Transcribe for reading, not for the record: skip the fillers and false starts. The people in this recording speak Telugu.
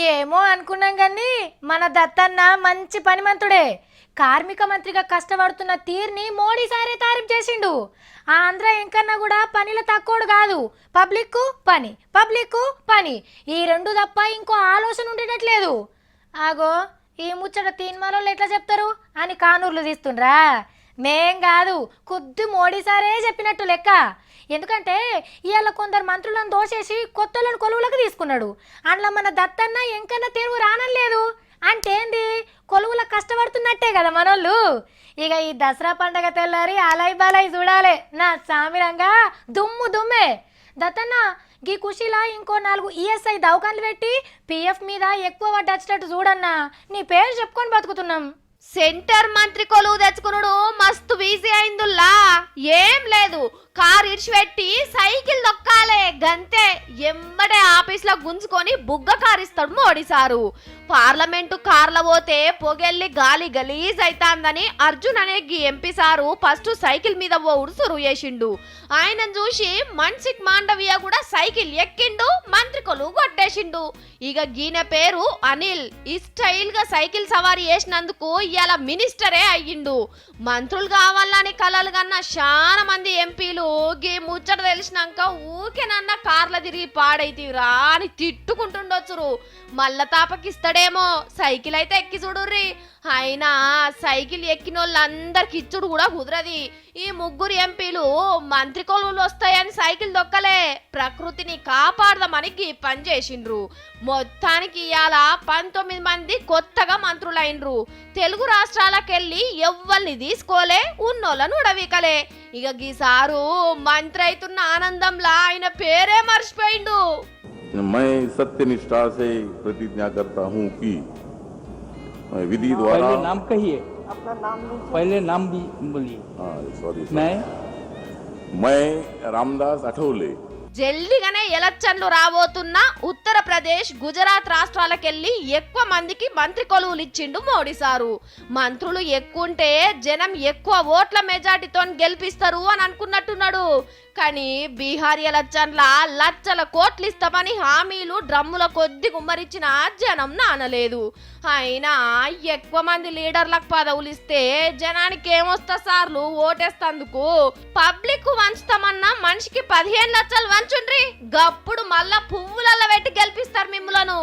ఏమో అనుకున్నాం కానీ మన దత్తన్న మంచి పనిమంతుడే. కార్మిక మంత్రిగా కష్టపడుతున్న తీరుని మోడీ సారే తారీఫ్ చేసిండు. ఆ ఆంధ్ర ఎంకన్నా కూడా పనిలో తక్కువడు కాదు. పబ్లిక్ పని, పబ్లిక్ పని, ఈ రెండు తప్ప ఇంకో ఆలోచన ఉండేటట్లేదు. ఆగో ఈ ముచ్చట తీన్మాలోళ్ళు ఎట్లా చెప్తారు అని కానూర్లు తీస్తుండ్రా. మేం కాదు, ఖుద్దు మోడీ సారే చెప్పినట్టు లెక్క. ఎందుకంటే ఇవాళ కొందరు మంత్రులను దోసేసి కొత్తలను కొలువులకు తీసుకున్నాడు. అందులో మన దత్తన్న ఎంకన్నా తెరువు రానలేదు అంటే ఏంది, కొలువులకు కష్టపడుతున్నట్టే కదా మనోళ్ళు. ఇక ఈ దసరా పండగ తెల్లారి అలాయ్ బాలాయ్ చూడాలి నా సామిరంగా దుమ్ము దుమ్మే. దత్తన్న గీ ఖుషిలా ఇంకో 4 ఈఎస్ఐ దవాఖాన్లు పెట్టి పిఎఫ్ మీద ఎక్కువ వడ్డొచ్చేటట్టు చూడన్నా. నీ పేరు చెప్పుకొని బతుకుతున్నాం. సెంటర్ మంత్రి కొలువు తెచ్చుకున్నాడు మస్తు బిజీ అయిందుల్లా. ఏం లేదు, కార్ ఇడిచిపెట్టి సైకిల్ దొక్కాలే గంతే. ఎమ్మడే ఆఫీస్ లో గుంజుకొని బుగ్గ కారిస్తాడు మోడీ సారు. పార్లమెంటు కార్ల పోతే పొగెల్లి గాలి గలీజ్ అయితాందని అర్జున్ అనే ఎంపీ సారు ఫస్ట్ సైకిల్ మీద పోవుడు సురువు చేసిండు. ఆయనను చూసి మన్సిక్ మాండవియా కూడా సైకిల్ ఎక్కిండు, మంత్రి కొలువు కొట్టేసిండు. ఇక గీన పేరు అనిల్. ఈ స్టైల్ గా సైకిల్ సవారీ చేసినందుకు ఇవాళ మినిస్టరే అయ్యిండు. మంత్రులు కావాలని కలలు కన్నా చాలా మంది ఎంపీలు గీ ముచ్చట తెలిసినాక ఊకేనన్న కార్ల తిరిగి పాడైతీరా అని తిట్టుకుంటుండొచ్చురు. మళ్ళా తాపకిస్తాడేమో, సైకిల్ అయితే ఎక్కి చూడుర్రి. అయినా సైకిల్ ఎక్కిన వాళ్ళందరికి ఇచ్చుడు కూడా కుదరది. ఈ 3 ఎంపీలు మంత్రి కొలువులు వస్తాయని సైకిల్ దొక్కలే, ప్రకృతిని కాపాడదామని పని చేసిండ్రు. మొత్తానికి ఇవాళ 19 మంది కొత్తగా మంత్రులైనరు. తెలుగు రాష్ట్రాలకెళ్ళి ఎవ్వల్ని తీసుకోలే, ఉన్నోళ్ళను ఉడవికలే. ఇక గీసారు మంత్రి అవుతున్న ఆనందంలా ఆయన పేరే మర్చిపోయిండు. मैं सत्यनिष्ठा से प्रतिज्ञा करता हूं कि विधि द्वारा पहले नाम कहिए, अपना नाम पहले नाम भी बोलिए। सॉरी, मैं रामदास अठौले జల్దిగానే ఎలక్షన్లు రాబోతున్న ఉత్తరప్రదేశ్, గుజరాత్ రాష్ట్రాలకెళ్ళి ఎక్కువ మందికి మంత్రి కొలువులు ఇచ్చిండు మోడీ సారు. మంత్రులు ఎక్కువంటే జనం ఎక్కువ ఓట్ల మెజార్టీతో గెలిపిస్తారు అని అనుకున్నట్టున్నాడు. కానీ బీహార్ ఎలక్షన్ల లక్షల కోట్లు ఇస్తామని హామీలు డ్రమ్ముల కొద్ది గుమ్మరిచ్చిన జనం నానలేదు. అయినా ఎక్కువ మంది లీడర్లకు పదవులు ఇస్తే జనానికి ఏమొస్తా సార్లు ఓటేస్తందుకు. పబ్లిక్ వంచుతామన్నా మనిషికి 15 లక్షలు వంచుండ్రి, గప్పుడు మళ్ళా పువ్వులలో పెట్టి గెలిపిస్తారు మిమ్ములను.